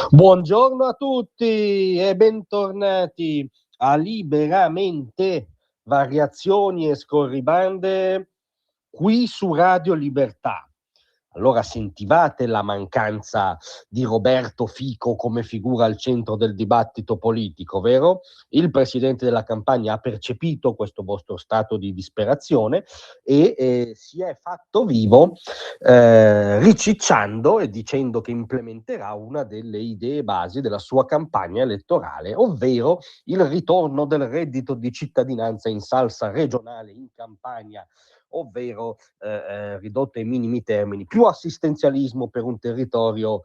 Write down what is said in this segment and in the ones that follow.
Buongiorno a tutti e bentornati a Liberamente, variazioni e scorribande qui su Radio Libertà. Allora sentivate la mancanza di Roberto Fico come figura al centro del dibattito politico, vero? Il presidente della campagna ha percepito questo vostro stato di disperazione e si è fatto vivo ricicciando e dicendo che implementerà una delle idee basi della sua campagna elettorale, ovvero il ritorno del reddito di cittadinanza in salsa regionale in Campania, ovvero ridotto ai minimi termini, più assistenzialismo per un territorio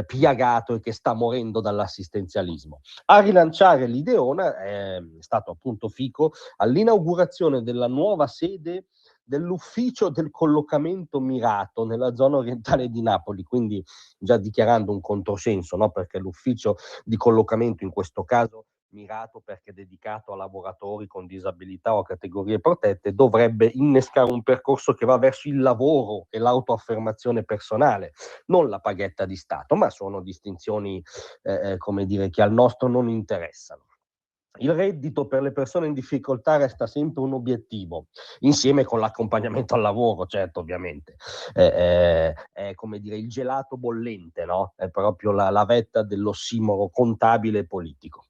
piagato e che sta morendo dall'assistenzialismo. A rilanciare l'ideona è stato appunto Fico all'inaugurazione della nuova sede dell'ufficio del collocamento mirato nella zona orientale di Napoli, quindi già dichiarando un controsenso, no? Perché l'ufficio di collocamento in questo caso mirato perché dedicato a lavoratori con disabilità o a categorie protette, dovrebbe innescare un percorso che va verso il lavoro e l'autoaffermazione personale, non la paghetta di Stato, ma sono distinzioni, come dire, che al nostro non interessano. Il reddito per le persone in difficoltà resta sempre un obiettivo, insieme con l'accompagnamento al lavoro, certo, ovviamente. È come dire il gelato bollente, no? È proprio la vetta dell'ossimoro contabile e politico.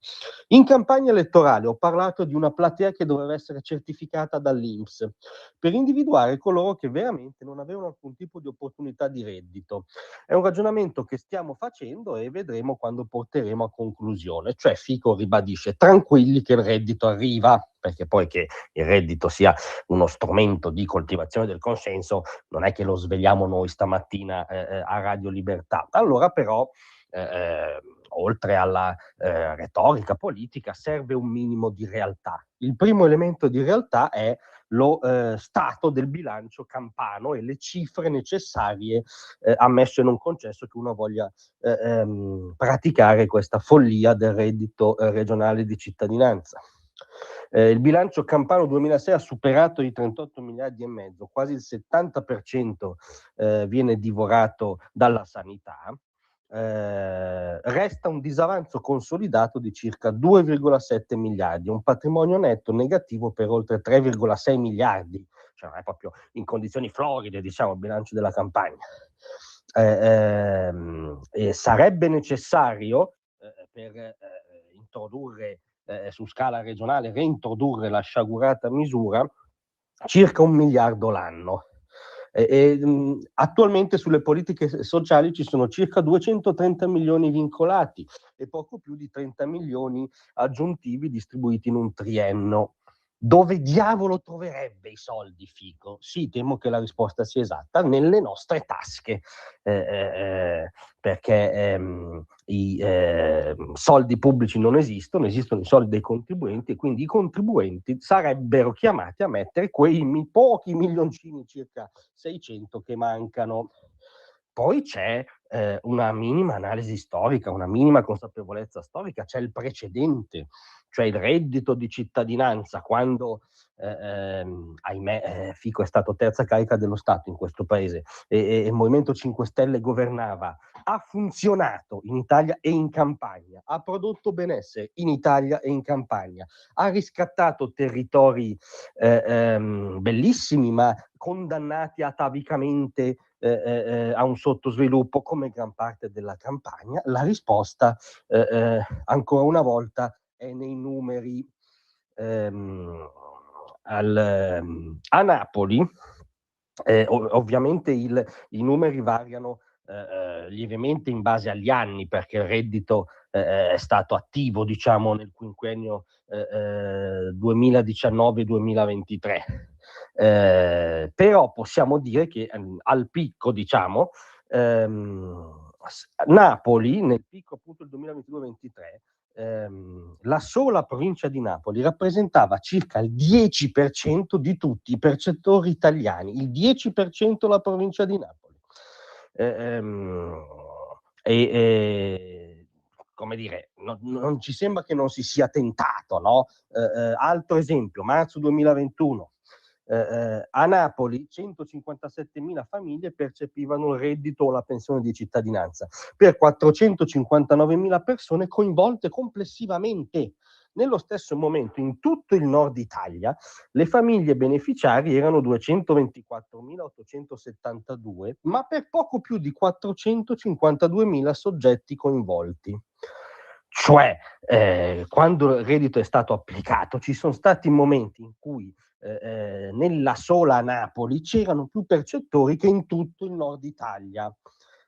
In campagna elettorale ho parlato di una platea che doveva essere certificata dall'INPS per individuare coloro che veramente non avevano alcun tipo di opportunità di reddito. È un ragionamento che stiamo facendo e vedremo quando porteremo a conclusione. Cioè Fico ribadisce tranquilli che il reddito arriva, perché poi che il reddito sia uno strumento di coltivazione del consenso non è che lo svegliamo noi stamattina a Radio Libertà. Allora però oltre alla retorica politica serve un minimo di realtà. Il primo elemento di realtà è lo stato del bilancio campano e le cifre necessarie, ammesso e non concesso che uno voglia praticare questa follia del reddito regionale di cittadinanza. Il bilancio campano 2006 ha superato i 38 miliardi e mezzo, quasi il 70% viene divorato dalla sanità. Resta un disavanzo consolidato di circa 2,7 miliardi, un patrimonio netto negativo per oltre 3,6 miliardi, cioè non è proprio in condizioni floride, diciamo, il bilancio della campagna. Sarebbe necessario per introdurre su scala regionale, reintrodurre la sciagurata misura, circa 1 miliardo l'anno. Attualmente sulle politiche sociali ci sono circa 230 milioni vincolati e poco più di 30 milioni aggiuntivi distribuiti in un triennio. Dove diavolo troverebbe i soldi Fico? Sì, temo che la risposta sia esatta, nelle nostre tasche, perché i soldi pubblici non esistono, esistono i soldi dei contribuenti e quindi i contribuenti sarebbero chiamati a mettere quei pochi milioncini, circa 600 che mancano. Poi c'è una minima analisi storica, una minima consapevolezza storica, c'è il precedente, cioè il reddito di cittadinanza, quando ahimè Fico è stato terza carica dello Stato in questo paese e il Movimento 5 Stelle governava, ha funzionato in Italia e in Campania, ha prodotto benessere in Italia e in Campania, ha riscattato territori bellissimi ma condannati atavicamente a un sottosviluppo come gran parte della Campania. La risposta ancora una volta è nei numeri. A Napoli ovviamente i numeri variano lievemente in base agli anni, perché il reddito è stato attivo, diciamo, nel quinquennio 2019-2023. Però possiamo dire che al picco, diciamo, Napoli, nel picco appunto del 2022-23, la sola provincia di Napoli rappresentava circa il 10% di tutti i percettori italiani, il 10% la provincia di Napoli. Come dire, non ci sembra che non si sia tentato, no? Altro esempio, marzo 2021, A Napoli 157.000 famiglie percepivano il reddito o la pensione di cittadinanza, per 459.000 persone coinvolte complessivamente. Nello stesso momento, in tutto il nord Italia, le famiglie beneficiarie erano 224.872, ma per poco più di 452.000 soggetti coinvolti. Cioè, quando il reddito è stato applicato, ci sono stati momenti in cui nella sola Napoli c'erano più percettori che in tutto il nord Italia.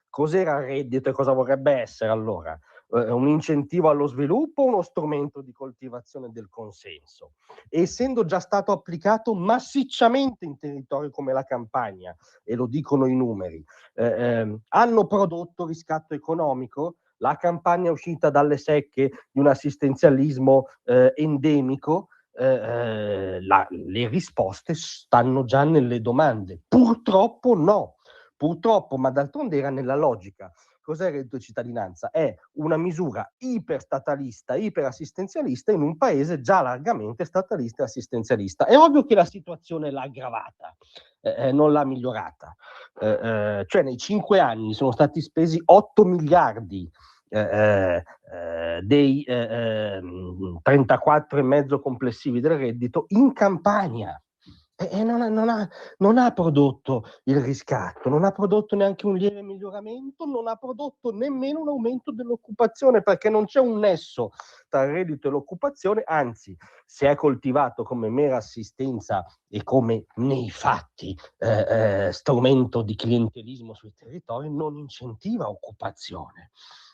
Cos'era il reddito e cosa vorrebbe essere allora? Un incentivo allo sviluppo o uno strumento di coltivazione del consenso? Essendo già stato applicato massicciamente in territori come la Campania, e lo dicono i numeri, hanno prodotto riscatto economico? La Campania è uscita dalle secche di un assistenzialismo endemico? Le risposte stanno già nelle domande. Purtroppo no, purtroppo, ma d'altronde era nella logica. Cos'è il reddito di cittadinanza? È una misura iperstatalista, iperassistenzialista in un paese già largamente statalista e assistenzialista. È ovvio che la situazione l'ha aggravata, non l'ha migliorata. Cioè nei 5 anni sono stati spesi 8 miliardi dei 34,5 complessivi del reddito in Campania. E non ha prodotto il riscatto, non ha prodotto neanche un lieve miglioramento, non ha prodotto nemmeno un aumento dell'occupazione, perché non c'è un nesso tra il reddito e l'occupazione, anzi, se è coltivato come mera assistenza e come nei fatti strumento di clientelismo sui territori, non incentiva occupazione.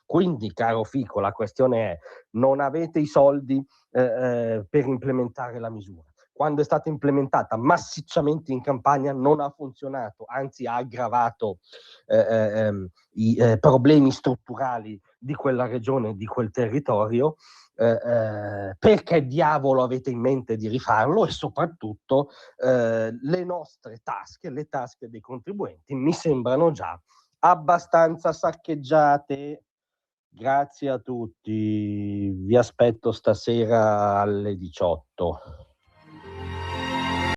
Quindi, caro Fico, la questione è: non avete i soldi per implementare la misura. Quando è stata implementata massicciamente in Campania non ha funzionato, anzi ha aggravato i problemi strutturali di quella regione, di quel territorio. Perché diavolo avete in mente di rifarlo? E soprattutto le nostre tasche, le tasche dei contribuenti, mi sembrano già abbastanza saccheggiate. Grazie a tutti, vi aspetto stasera alle 18.